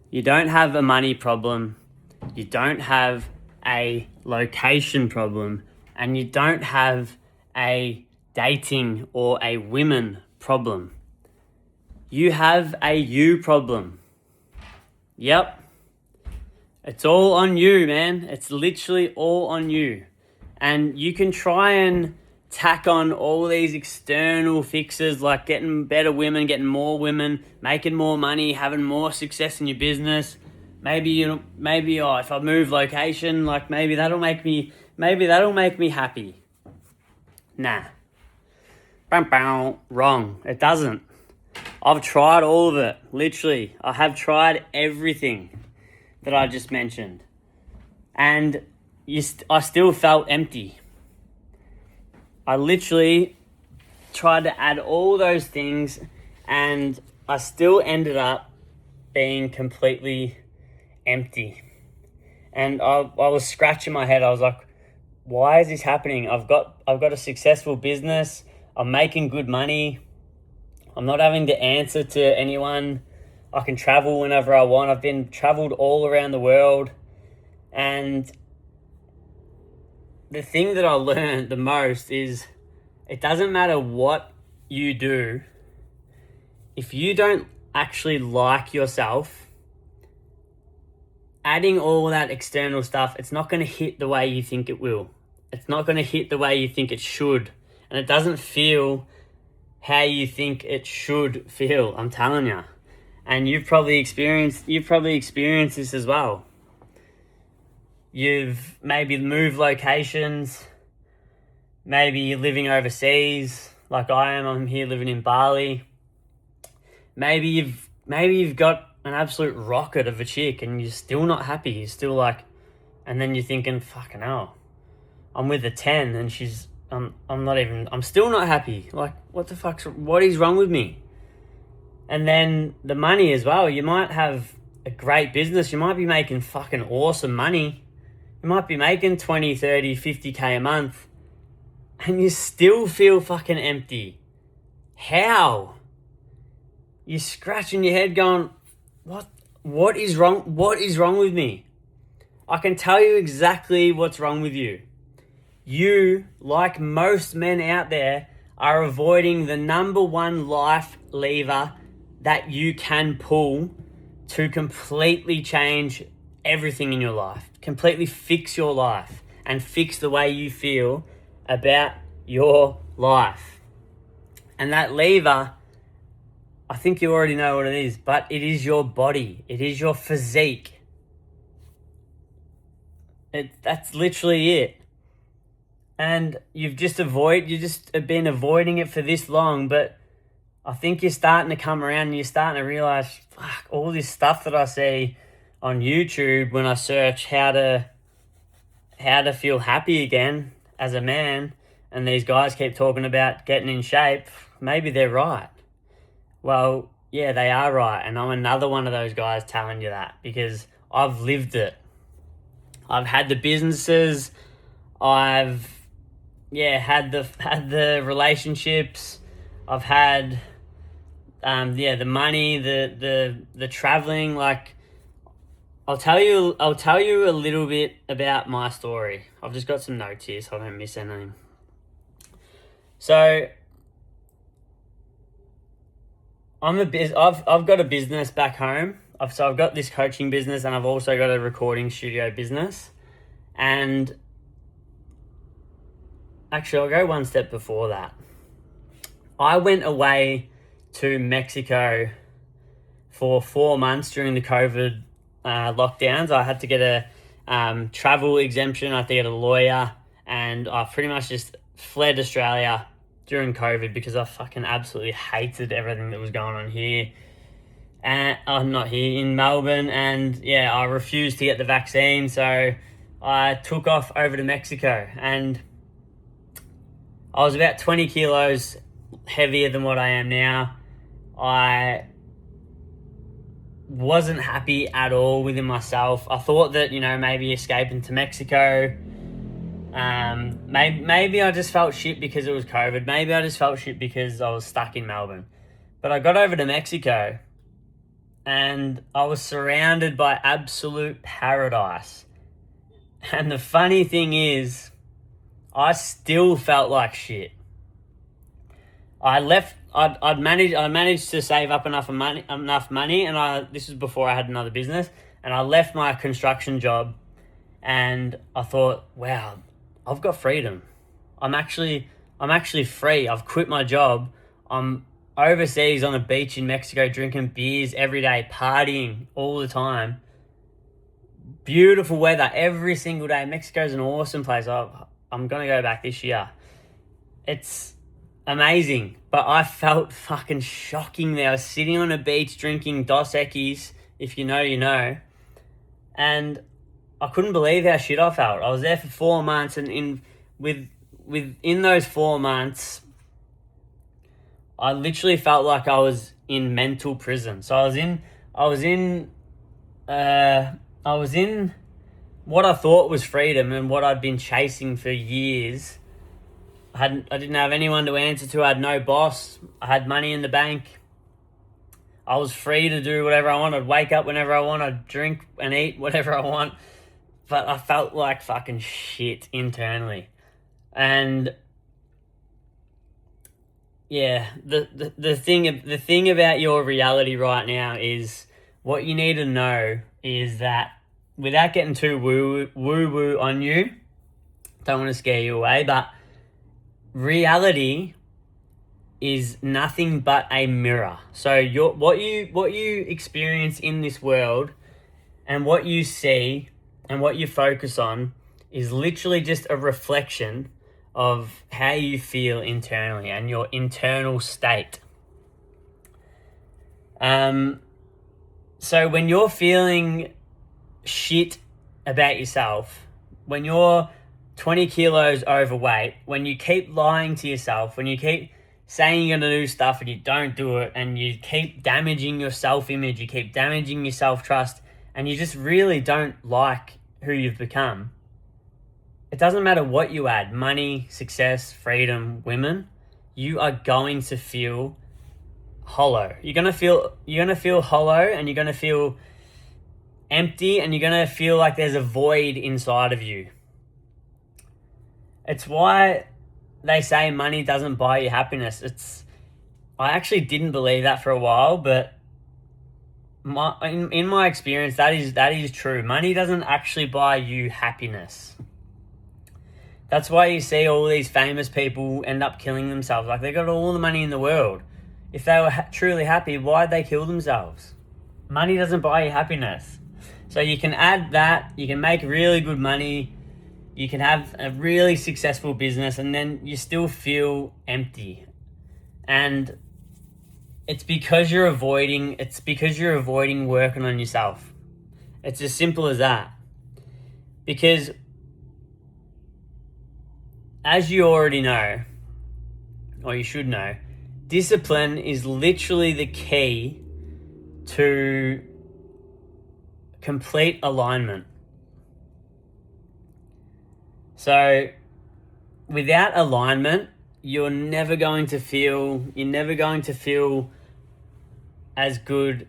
You don't have a money problem, you don't have a location problem, and you don't have a dating or a women problem. You have a you problem. Yep. It's all on you, man. It's literally all on you. And you can try and tack on all these external fixes like getting better women, getting more women, making more money, having more success in your business. Maybe if I move location, like maybe that'll make me happy. Nah. Wrong. It doesn't. I've tried all of it. Literally, I have tried everything that I just mentioned, and I still felt empty. I literally tried to add all those things, and I still ended up being completely empty. And I was scratching my head. I was like, why is this happening? I've got a successful business. I'm making good money. I'm not having to answer to anyone. I can travel whenever I want. I've been traveled all around the world. And the thing that I learned the most is it doesn't matter what you do. If you don't actually like yourself, adding all that external stuff, it's not going to hit the way you think it will. It's not going to hit the way you think it should. And it doesn't feel how you think it should feel, I'm telling you. And you've probably experienced this as well. You've maybe moved locations. Maybe you're living overseas, like I am. I'm here living in Bali. Maybe you've got an absolute rocket of a chick and you're still not happy. You're still like, and then you're thinking, fucking hell, I'm with a 10 and I'm still not happy. Like, what is wrong with me? And then the money as well. You might have a great business. You might be making fucking awesome money. You might be making 20, 30, 50K a month. And you still feel fucking empty. How? You're scratching your head going, what is wrong? What is wrong with me? I can tell you exactly what's wrong with you. You, like most men out there, are avoiding the number one life lever that you can pull to completely change everything in your life, completely fix your life and fix the way you feel about your life. And that lever, I think you already know what it is, but it is your body. It is your physique. That's literally it. And you've just been avoiding it for this long, but I think you're starting to come around and you're starting to realize, fuck, all this stuff that I see on YouTube when I search how to feel happy again as a man, and these guys keep talking about getting in shape, maybe they're right. Well, yeah, they are right, and I'm another one of those guys telling you that because I've lived it. I've had the businesses, I've had the relationships, I've had the money, the traveling. Like, I'll tell you a little bit about my story. I've just got some notes here so I don't miss anything. So I've got a business back home. I've got this coaching business and I've also got a recording studio business. And actually, I'll go one step before that. I went away to Mexico for 4 months during the COVID lockdowns. I had to get a travel exemption. I had to get a lawyer, and I pretty much just fled Australia during COVID because I fucking absolutely hated everything that was going on here. And I'm not here in Melbourne, and I refused to get the vaccine, so I took off over to Mexico, and I was about 20 kilos heavier than what I am now. I wasn't happy at all within myself. I thought that, maybe escaping to Mexico, maybe I just felt shit because it was COVID. Maybe I just felt shit because I was stuck in Melbourne. But I got over to Mexico, and I was surrounded by absolute paradise. And the funny thing is, I still felt like shit. I managed to save up enough money, and this was before I had another business, and I left my construction job, and I thought, wow, I've got freedom. I'm actually free. I've quit my job. I'm overseas on a beach in Mexico drinking beers every day, partying all the time. Beautiful weather every single day. Mexico's an awesome place. I'm going to go back this year. It's amazing, but I felt fucking shocking there. I was sitting on a beach drinking Dos Equis, if you know, you know, and I couldn't believe how shit I felt. I was there for 4 months, and within those 4 months, I literally felt like I was in mental prison. So I was in what I thought was freedom and what I'd been chasing for years. I didn't have anyone to answer to. I had no boss. I had money in the bank. I was free to do whatever I wanted. Wake up whenever I want. I'd drink and eat whatever I want. But I felt like fucking shit internally. And yeah, the thing about your reality right now is, what you need to know is that, without getting too woo on you, don't want to scare you away, but reality is nothing but a mirror. So what you experience in this world, and what you see and what you focus on, is literally just a reflection of how you feel internally and your internal state. So when you're feeling shit about yourself, when you're 20 kilos overweight, when you keep lying to yourself, when you keep saying you're going to do stuff and you don't do it, and you keep damaging your self-image, you keep damaging your self-trust, and you just really don't like who you've become, it doesn't matter what you add, money, success, freedom, women, you are going to feel hollow. You're going to feel hollow, and you're going to feel empty, and you're going to feel like there's a void inside of you. It's why they say money doesn't buy you happiness. I actually didn't believe that for a while, but in my experience, that is true. Money doesn't actually buy you happiness. That's why you see all these famous people end up killing themselves. Like, they got all the money in the world. If they were truly happy, why'd they kill themselves? Money doesn't buy you happiness. So you can add that, you can make really good money, you can have a really successful business, and then you still feel empty. And it's because you're avoiding working on yourself. It's as simple as that. Because, as you already know, or you should know, discipline is literally the key to complete alignment. So without alignment, you're never going to feel as good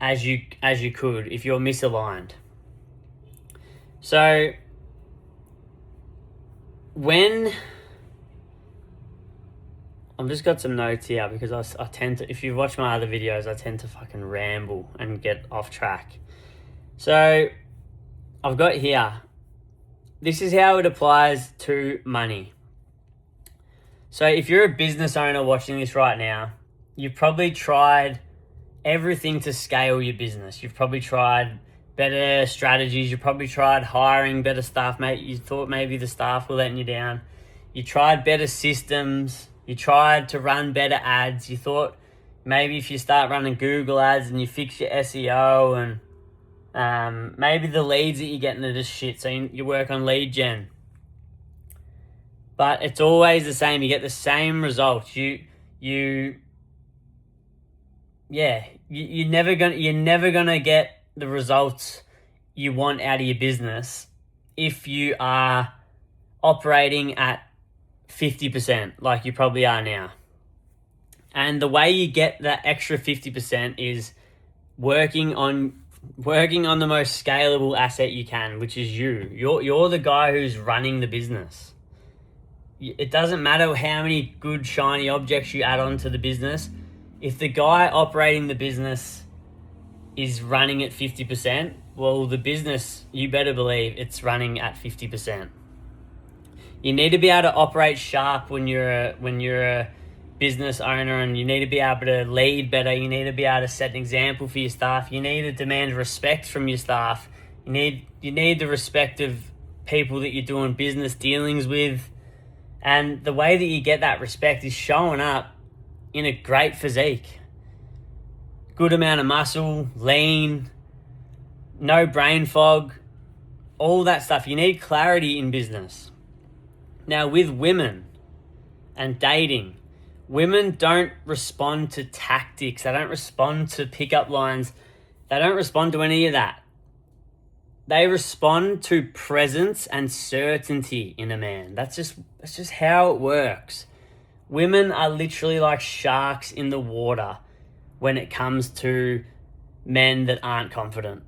as you could if you're misaligned. So when I've just got some notes here, because I tend to, if you've watched my other videos, I tend to fucking ramble and get off track. So I've got here, this is how it applies to money. So if you're a business owner watching this right now, you've probably tried everything to scale your business. You've probably tried better strategies. You've probably tried hiring better staff. Mate, you thought maybe the staff were letting you down. You tried better systems. You tried to run better ads. You thought maybe if you start running Google ads and you fix your SEO, and maybe the leads that you're getting are just shit, so you work on lead gen. But it's always the same. You get the same results. You're never gonna get the results you want out of your business if you are operating at 50%, like you probably are now. And the way you get that extra 50% is working on the most scalable asset you can, which is you. You're the guy who's running the business. It doesn't matter how many good shiny objects you add on to the business. If the guy operating the business is running at 50%, well, the business, you better believe it's running at 50%. You need to be able to operate sharp when you're a business owner, and you need to be able to lead better. You need to be able to set an example for your staff. You need to demand respect from your staff. You need the respect of people that you're doing business dealings with. And the way that you get that respect is showing up in a great physique. Good amount of muscle, lean, no brain fog, all that stuff. You need clarity in business. Now, with women and dating, women don't respond to tactics. They don't respond to pickup lines. They don't respond to any of that. They respond to presence and certainty in a man. That's just how it works. Women are literally like sharks in the water when it comes to men that aren't confident.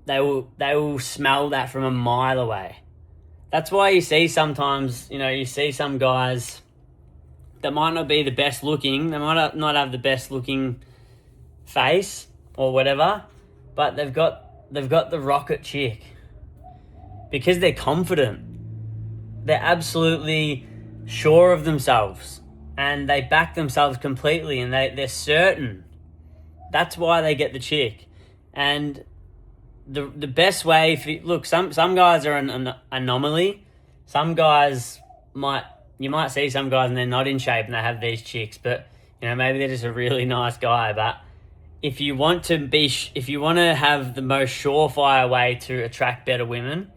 They will smell that from a mile away. That's why you see sometimes, you see some guys that might not be the best looking. They might not have the best looking face or whatever, but they've got the rocket chick because they're confident. They're absolutely sure of themselves and they back themselves completely, and they're certain. That's why they get the chick. And the best way, some guys are an anomaly. Some guys you might see some guys and they're not in shape and they have these chicks, but maybe they're just a really nice guy. But if you want to have the most surefire way to attract better women,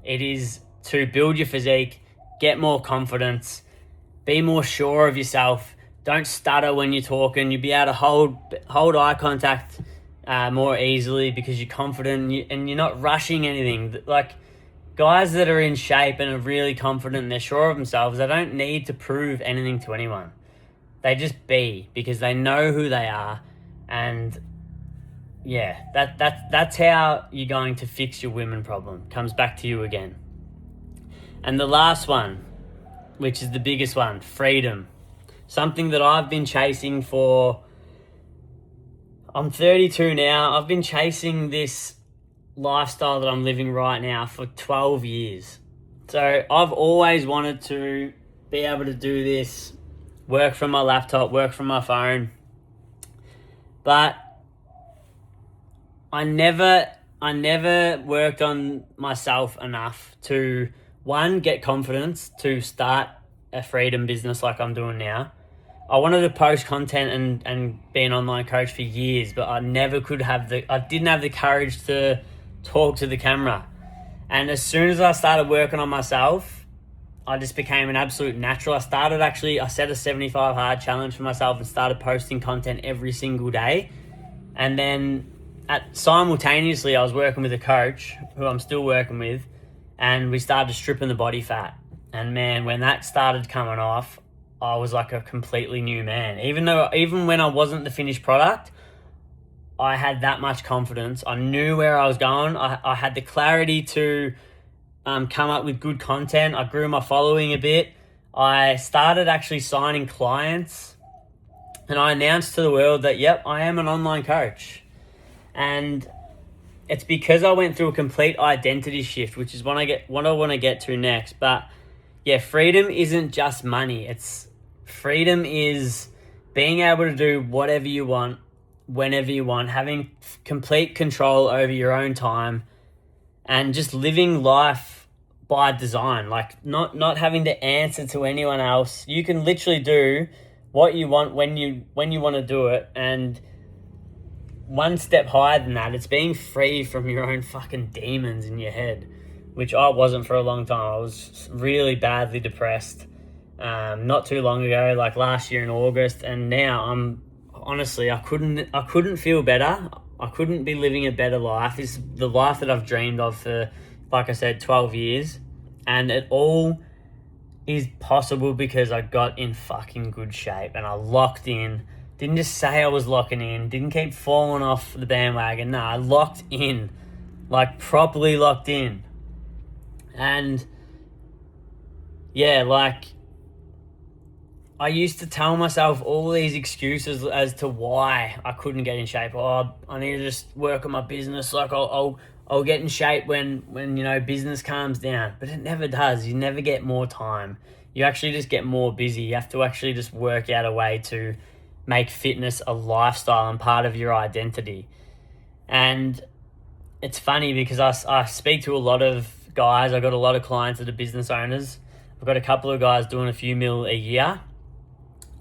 it is to build your physique, get more confidence, be more sure of yourself. Don't stutter when you're talking. You'll be able to hold eye contact more easily because you're confident and you're not rushing anything. Like guys that are in shape and are really confident and they're sure of themselves, they don't need to prove anything to anyone. They just be, because they know who they are. And yeah, that's how you're going to fix your women problem. Comes back to you again. And the last one, which is the biggest one, freedom. Something that I've been chasing I'm 32 now. I've been chasing this lifestyle that I'm living right now for 12 years. So I've always wanted to be able to do this, work from my laptop, work from my phone. But I never worked on myself enough to, one, get confidence to start a freedom business like I'm doing now. I wanted to post content and be an online coach for years, but I didn't have the courage to talk to the camera. And as soon as I started working on myself, I just became an absolute natural. I set a 75 hard challenge for myself and started posting content every single day. And then simultaneously, I was working with a coach who I'm still working with, and we started stripping the body fat. And man, when that started coming off, I was like a completely new man. Even when I wasn't the finished product, I had that much confidence. I knew where I was going. I had the clarity to come up with good content. I grew my following a bit. I started actually signing clients, and I announced to the world that, yep, I am an online coach. And it's because I went through a complete identity shift, which is what I want to get to next. But yeah, freedom isn't just money. Freedom is being able to do whatever you want, whenever you want, having complete control over your own time, and just living life by design, like not having to answer to anyone else. You can literally do what you want when you want to do it. And one step higher than that, it's being free from your own fucking demons in your head, which I wasn't for a long time. I was really badly depressed not too long ago, like last year in August, and now I couldn't feel better. I couldn't be living a better life. It's the life that I've dreamed of for, like I said, 12 years. And it all is possible because I got in fucking good shape and I locked in Didn't just say I was locking in. Didn't keep falling off the bandwagon. No, I locked in. Like, properly locked in. And, yeah, like, I used to tell myself all these excuses as to why I couldn't get in shape. Oh, I need to just work on my business. Like, I'll get in shape when business calms down. But it never does. You never get more time. You actually just get more busy. You have to actually just work out a way to make fitness a lifestyle and part of your identity. And it's funny because I speak to a lot of guys. I've got a lot of clients that are business owners. I've got a couple of guys doing a few mil a year.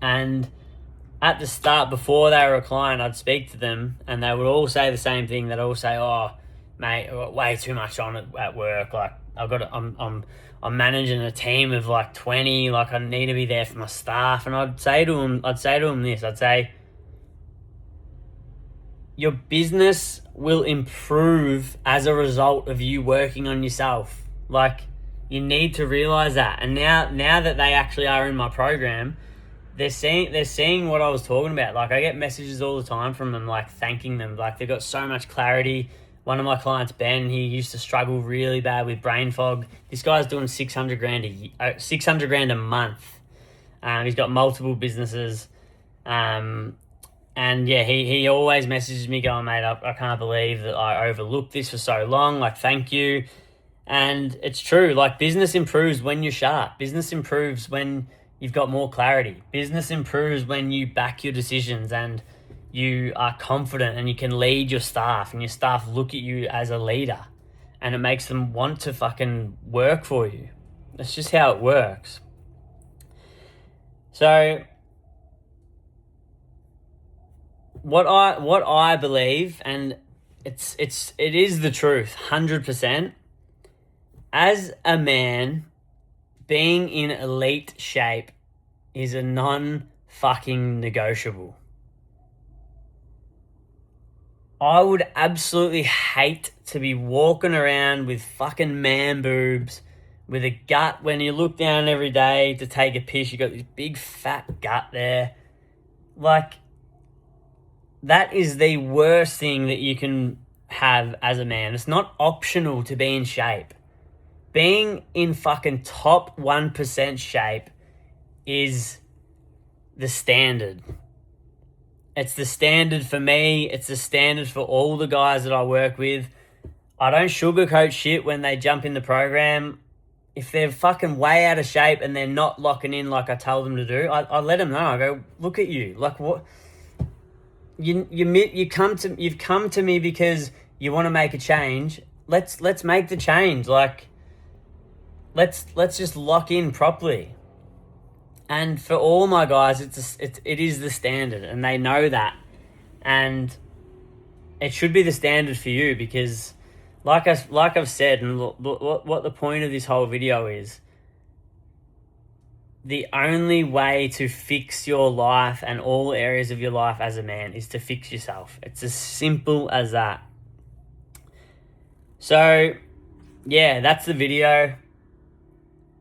And at the start, before they were a client, I'd speak to them and they would all say the same thing. They'd all say, oh, mate, I've got way too much on at work. Like, I'm managing a team of like 20. Like, I need to be there for my staff. And I'd say to them this. I'd say, your business will improve as a result of you working on yourself. Like, you need to realize that. And now that they actually are in my program, they're seeing what I was talking about. Like, I get messages all the time from them, like, thanking them. Like, they've got so much clarity. One of my clients, Ben, he used to struggle really bad with brain fog. This guy's doing $600,000 a month. He's got multiple businesses. And yeah, he always messages me going, mate, I can't believe that I overlooked this for so long. Like, thank you. And it's true. Like, business improves when you're sharp. Business improves when you've got more clarity. Business improves when you back your decisions and you are confident and you can lead your staff and your staff look at you as a leader and it makes them want to fucking work for you. That's just how it works. So what I believe, and it is the truth, 100%. As a man, being in elite shape is a non-fucking negotiable. I would absolutely hate to be walking around with fucking man boobs, with a gut when you look down every day to take a piss, you got this big fat gut there. Like, that is the worst thing that you can have as a man. It's not optional to be in shape. Being in fucking top 1% shape is the standard. It's the standard for me. It's the standard for all the guys that I work with. I don't sugarcoat shit when they jump in the program. If they're fucking way out of shape and they're not locking in like I tell them to do, I let them know. I go, look at you. Like, what? You've come to me because you want to make a change. Let's make the change. Like, let's just lock in properly. And for all my guys, it is the standard, and they know that. And it should be the standard for you because, like I've said, and what the point of this whole video is, the only way to fix your life and all areas of your life as a man is to fix yourself. It's as simple as that. So, yeah, that's the video.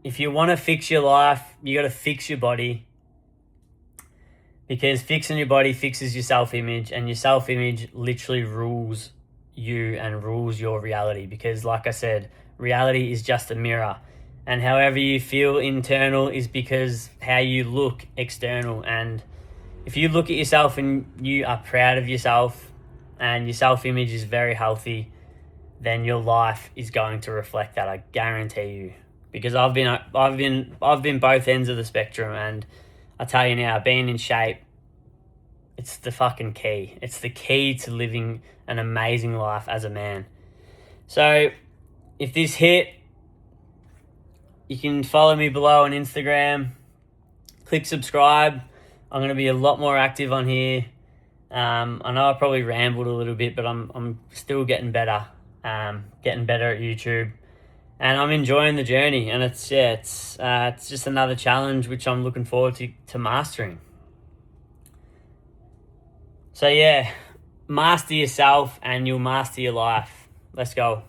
If you want to fix your life, you got to fix your body, because fixing your body fixes your self-image, and your self-image literally rules you and rules your reality, because like I said, reality is just a mirror, and however you feel internal is because how you look external. And if you look at yourself and you are proud of yourself and your self-image is very healthy, then your life is going to reflect that, I guarantee you. Because I've been both ends of the spectrum, and I tell you now, being in shape, it's the fucking key. It's the key to living an amazing life as a man. So, if this hit, you can follow me below on Instagram. Click subscribe. I'm going to be a lot more active on here. I know I probably rambled a little bit, but I'm still getting better. Getting better at YouTube. And I'm enjoying the journey, and it's just another challenge which I'm looking forward to mastering. So yeah, master yourself and you'll master your life. Let's go.